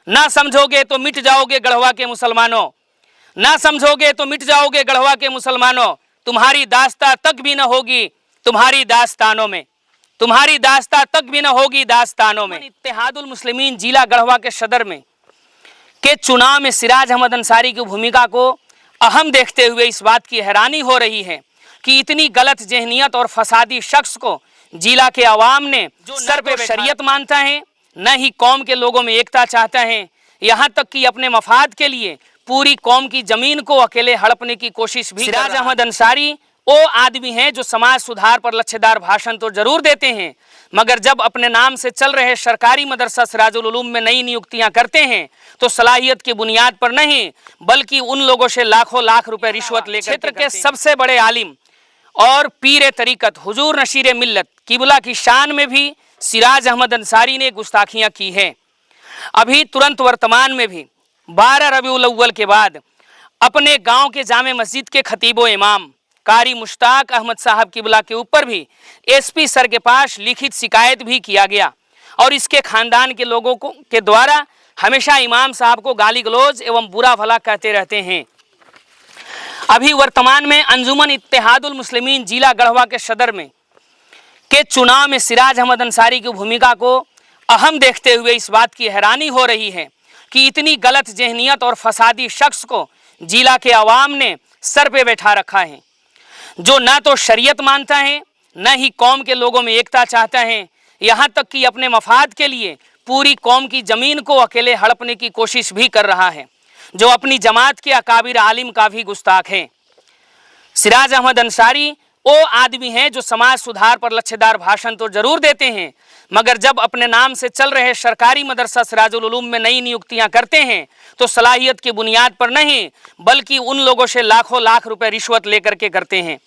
ना समझोगे तो मिट जाओगे गढ़वा के मुसलमानों, ना समझोगे तो मिट जाओगे गढ़वा के मुसलमानों। तुम्हारी दास्तां तक भी न होगी तुम्हारी दास्तानों में, तुम्हारी दास्तां तक भी न होगी दास्तानों में। इत्तेहादुल मुस्लिमीन जिला गढ़वा के सदर में के चुनाव में सिराज अहमद अंसारी की भूमिका को अहम देखते हुए इस बात की हैरानी हो रही है कि इतनी गलत ज़हनियत और फसादी शख्स को जिला के अवाम ने जो सर पे शरीयत मानता है, न ही कौम के लोगों में एकता चाहता है, यहाँ तक कि अपने मफाद के लिए पूरी कौम की जमीन को अकेले हड़पने की कोशिश भी। सिराज अहमद अंसारी वो आदमी हैं जो समाज सुधार पर लच्छेदार भाषण तो जरूर देते हैं, मगर जब अपने नाम से चल रहे सरकारी मदरसा सिराजुल उलूम में नई नियुक्तियां करते हैं तो सलाहियत की बुनियाद पर नहीं बल्कि उन लोगों से लाखों लाख रुपए रिश्वत लेकर क्षेत्र के सबसे बड़े आलिम और पीर तरीकत हुजूर नशीर मिल्लत किबला की शान में भी सिराज अहमद अंसारी ने गुस्ताखियां की हैं। अभी तुरंत वर्तमान में भी 12 रबीउल अव्वल के बाद अपने गांव के जामे मस्जिद के खतीबो इमाम कारी मुश्ताक अहमद साहब किबला के ऊपर भी एसपी सर के पास लिखित शिकायत भी किया गया और इसके खानदान के लोगों को के द्वारा हमेशा इमाम साहब को गाली गलौज एवं बुरा भला कहते रहते हैं। अभी वर्तमान में अंजुमन इत्तेहादुल मुस्लिमीन जिला गढ़वा के सदर में के चुनाव में सिराज अहमद अंसारी की भूमिका को अहम देखते हुए इस बात की हैरानी हो रही है कि इतनी गलत ज़हनियत और फसादी शख्स को जिला के अवाम ने सर पे बैठा रखा है, जो न तो शरीयत मानता है न ही कौम के लोगों में एकता चाहता है, यहाँ तक कि अपने मफाद के लिए पूरी कौम की ज़मीन को अकेले हड़पने की कोशिश भी कर रहा है, जो अपनी जमात के अकाबिर आलिम का भी गुस्ताख है। सिराज अहमद अंसारी वो आदमी हैं जो समाज सुधार पर लच्छेदार भाषण तो जरूर देते हैं, मगर जब अपने नाम से चल रहे सरकारी मदरसा सिराजुल उलूम में नई नियुक्तियां करते हैं तो सलाहियत की बुनियाद पर नहीं बल्कि उन लोगों से लाखों लाख रुपए रिश्वत लेकर के करते हैं।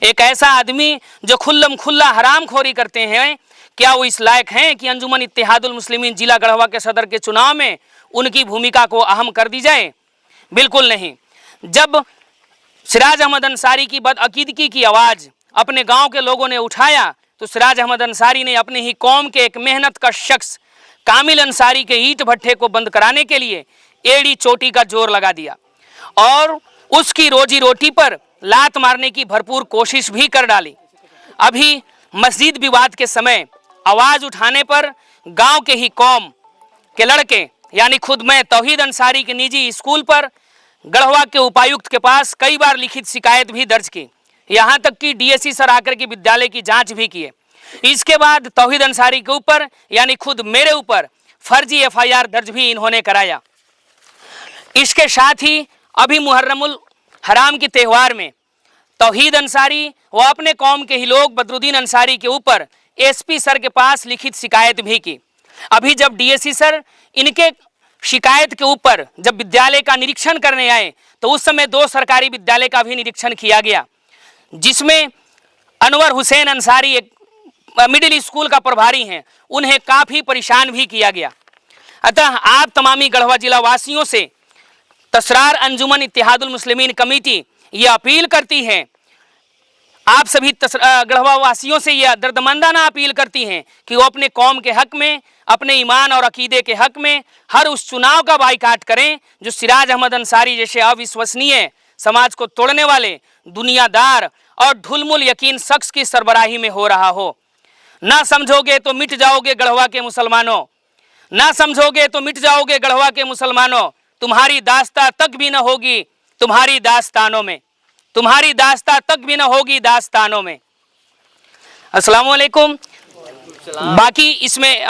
एक ऐसा आदमी जो खुल्लम खुल्ला हरामखोरी करते हैं, क्या वो इस लायक हैं कि अंजुमन इत्तेहादुल मुस्लिमीन जिला गढ़वा के सदर के चुनाव में उनकी भूमिका को अहम कर दी जाए? बिल्कुल नहीं। जब सिराज अहमद अंसारी की बदअकीदगी की आवाज़ अपने गांव के लोगों ने उठाया तो सिराज अहमद अंसारी ने अपनी ही कौम के एक मेहनत का शख्स कामिल अंसारी के ईंट भट्ठे को बंद कराने के लिए एड़ी चोटी का जोर लगा दिया और उसकी रोजी रोटी पर लात मारने की भरपूर कोशिश भी कर डाली। अभी मस्जिद विवाद के समय आवाज़ उठाने पर गांव के ही कौम के लड़के यानी खुद मैं तौहीद अंसारी के निजी स्कूल पर गढ़वा के उपायुक्त के पास कई बार लिखित शिकायत भी दर्ज की, यहाँ तक कि डीएससी सर आकर के विद्यालय की जांच भी किए। इसके बाद तौहीद अंसारी के ऊपर यानी खुद मेरे ऊपर फर्जी एफआईआर दर्ज भी इन्होंने कराया। इसके साथ ही अभी मुहर्रमुल हराम के त्यौहार में तौहीद अंसारी व अपने कौम के ही लोग बदरुद्दीन अंसारी के ऊपर एसपी सर के पास लिखित शिकायत भी की। अभी जब डीएससी सर इनके शिकायत के ऊपर जब विद्यालय का निरीक्षण करने आए तो उस समय 2 सरकारी विद्यालय का भी निरीक्षण किया गया, जिसमें अनवर हुसैन अंसारी एक मिडिल स्कूल का प्रभारी हैं, उन्हें काफ़ी परेशान भी किया गया। अतः आप तमामी गढ़वा जिला वासियों से तसरार अंजुमन इत्तेहादुल मुस्लिमीन कमेटी ये अपील करती है, आप सभी गढ़वा वासियों से यह दर्दमंदाना अपील करती हैं कि वो अपने कौम के हक में, अपने ईमान और अकीदे के हक में हर उस चुनाव का बाइकाट करें जो सिराज अहमद अंसारी जैसे अविश्वसनीय, समाज को तोड़ने वाले, दुनियादार और ढुलमुल यकीन शख्स की सरबराही में हो रहा हो। ना समझोगे तो मिट जाओगे गढ़वा के मुसलमानों, ना समझोगे तो मिट जाओगे गढ़वा के मुसलमानों। तुम्हारी दास्तां तक भी न होगी तुम्हारी दास्तानों में, तुम्हारी दास्तां तक भी न होगी दास्तानों में। अस्सलाम वालेकुम। बाकी इसमें